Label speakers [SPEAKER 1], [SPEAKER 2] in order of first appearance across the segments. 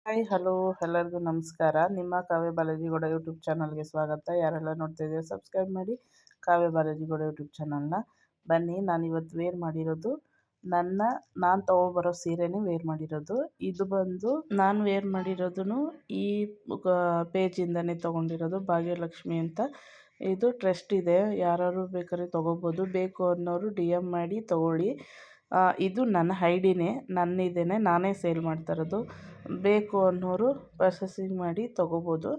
[SPEAKER 1] Hi hello ಎಲ್ಲರಿಗೂ ನಮಸ್ಕಾರ. ನಿಮ್ಮ ಕಾವ್ಯ ಬಾಲಾಜಿಗೌಡ ಯೂಟ್ಯೂಬ್ ಚಾನಲ್ಗೆ ಸ್ವಾಗತ. ಯಾರೆಲ್ಲ ನೋಡ್ತಾ ಇದ್ದೀರಾ ಸಬ್ಸ್ಕ್ರೈಬ್ ಮಾಡಿ ಕಾವ್ಯ ಬಾಲಾಜಿಗೌಡ ಯೂಟ್ಯೂಬ್ ಚಾನಲ್ನ. ಬನ್ನಿ, ನಾನಿವತ್ತು ವೇರ್ ಮಾಡಿರೋದು ನಾನು ತೊಗೊಬರೋ ಸೀರೆನೇ ವೇರ್ ಮಾಡಿರೋದು. ಇದು ಬಂದು ನಾನು ವೇರ್ ಮಾಡಿರೋದು ಈ ಪೇಜಿಂದನೇ ತೊಗೊಂಡಿರೋದು, ಭಾಗ್ಯಲಕ್ಷ್ಮಿ ಅಂತ. ಇದು ಟ್ರಸ್ಟ್ ಇದೆ, ಯಾರು ಬೇಕಾದ್ರೆ ತೊಗೋಬೋದು. ಬೇಕು ಅನ್ನೋರು DM ಮಾಡಿ ತೊಗೊಳ್ಳಿ. ಇದು ನನ್ನ ಐಡಿನೇ, ನನ್ನಿದೇನೆ, ನಾನೇ ಸೇಲ್ ಮಾಡ್ತಾ ಇರೋದು. ಬೇಕು ಅನ್ನೋರು ಪರ್ಚೇಸಿಂಗ್ ಮಾಡಿ ತೊಗೋಬೋದು.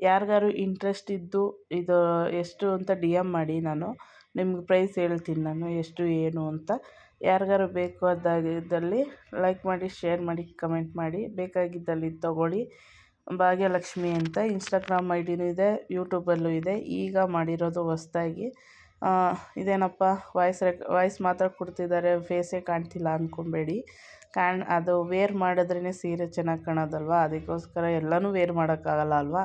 [SPEAKER 1] ಯಾರಿಗಾರು ಇಂಟ್ರೆಸ್ಟ್ ಇದ್ದು ಇದು ಎಷ್ಟು ಅಂತ DM ಮಾಡಿ, ನಾನು ನಿಮ್ಗೆ ಪ್ರೈಸ್ ಹೇಳ್ತೀನಿ ನಾನು ಎಷ್ಟು ಏನು ಅಂತ. ಯಾರಿಗಾರು ಬೇಕಾದಾಗಿದ್ದಲ್ಲಿ ಲೈಕ್ ಮಾಡಿ, ಶೇರ್ ಮಾಡಿ, ಕಮೆಂಟ್ ಮಾಡಿ. ಬೇಕಾಗಿದ್ದಲ್ಲಿ ತೊಗೊಳ್ಳಿ. ಭಾಗ್ಯಲಕ್ಷ್ಮಿ ಅಂತ ಇನ್ಸ್ಟಾಗ್ರಾಮ್ ಐಡಿನೂ ಇದೆ, ಯೂಟ್ಯೂಬಲ್ಲೂ ಇದೆ. ಈಗ ಮಾಡಿರೋದು ಹೊಸ್ದಾಗಿ. ಇದೇನಪ್ಪ ವಾಯ್ಸ್ ಮಾತ್ರ ಕೊಡ್ತಿದ್ದಾರೆ, ಫೇಸೇ ಕಾಣ್ತಿಲ್ಲ ಅಂದ್ಕೊಬೇಡಿ. ಅದು ವೇರ್ ಮಾಡಿದ್ರೇ ಸೀರೆ ಚೆನ್ನಾಗಿ ಕಾಣೋದಲ್ವ, ಅದಕ್ಕೋಸ್ಕರ ಎಲ್ಲನೂ ವೇರ್ ಮಾಡೋಕ್ಕಾಗಲ್ಲ ಅಲ್ವಾ,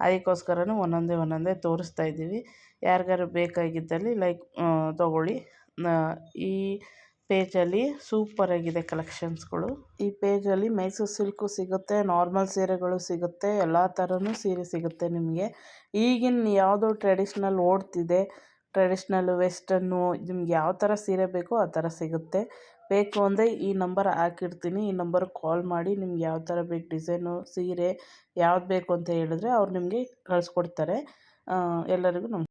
[SPEAKER 1] ಅದಕ್ಕೋಸ್ಕರನೂ ಒಂದೊಂದೇ ತೋರಿಸ್ತಾ ಇದ್ದೀವಿ. ಯಾರಿಗಾರು ಬೇಕಾಗಿದ್ದಲ್ಲಿ ತೊಗೊಳ್ಳಿ. ಈ ಪೇಜಲ್ಲಿ ಸೂಪರಾಗಿದೆ ಕಲೆಕ್ಷನ್ಸ್ಗಳು. ಈ ಪೇಜಲ್ಲಿ ಮೈಸೂರು ಸಿಲ್ಕು ಸಿಗುತ್ತೆ, ನಾರ್ಮಲ್ ಸೀರೆಗಳು ಸಿಗುತ್ತೆ, ಎಲ್ಲ ಥರನೂ ಸೀರೆ ಸಿಗುತ್ತೆ ನಿಮಗೆ. ಈಗಿನ ಯಾವುದೋ ಟ್ರೆಡಿಷ್ನಲ್ ಓಡ್ತಿದೆ, ಟ್ರೆಡಿಷ್ನಲ್ಲು, ವೆಸ್ಟರ್ನು, ನಿಮ್ಗೆ ಯಾವ ಥರ ಸೀರೆ ಬೇಕೋ ಆ ಥರ ಸಿಗುತ್ತೆ. ಬೇಕು ಅಂದರೆ ಈ ನಂಬರ್ ಹಾಕಿರ್ತೀನಿ, ಈ ನಂಬರ್ಗೆ ಕಾಲ್ ಮಾಡಿ ನಿಮ್ಗೆ ಯಾವ ಥರ ಬೇಕು ಡಿಸೈನು, ಸೀರೆ ಯಾವ್ದು ಬೇಕು ಅಂತ ಹೇಳಿದ್ರೆ ಅವ್ರು ನಿಮಗೆ ಕಳಿಸ್ಕೊಡ್ತಾರೆ. ಎಲ್ಲರಿಗೂ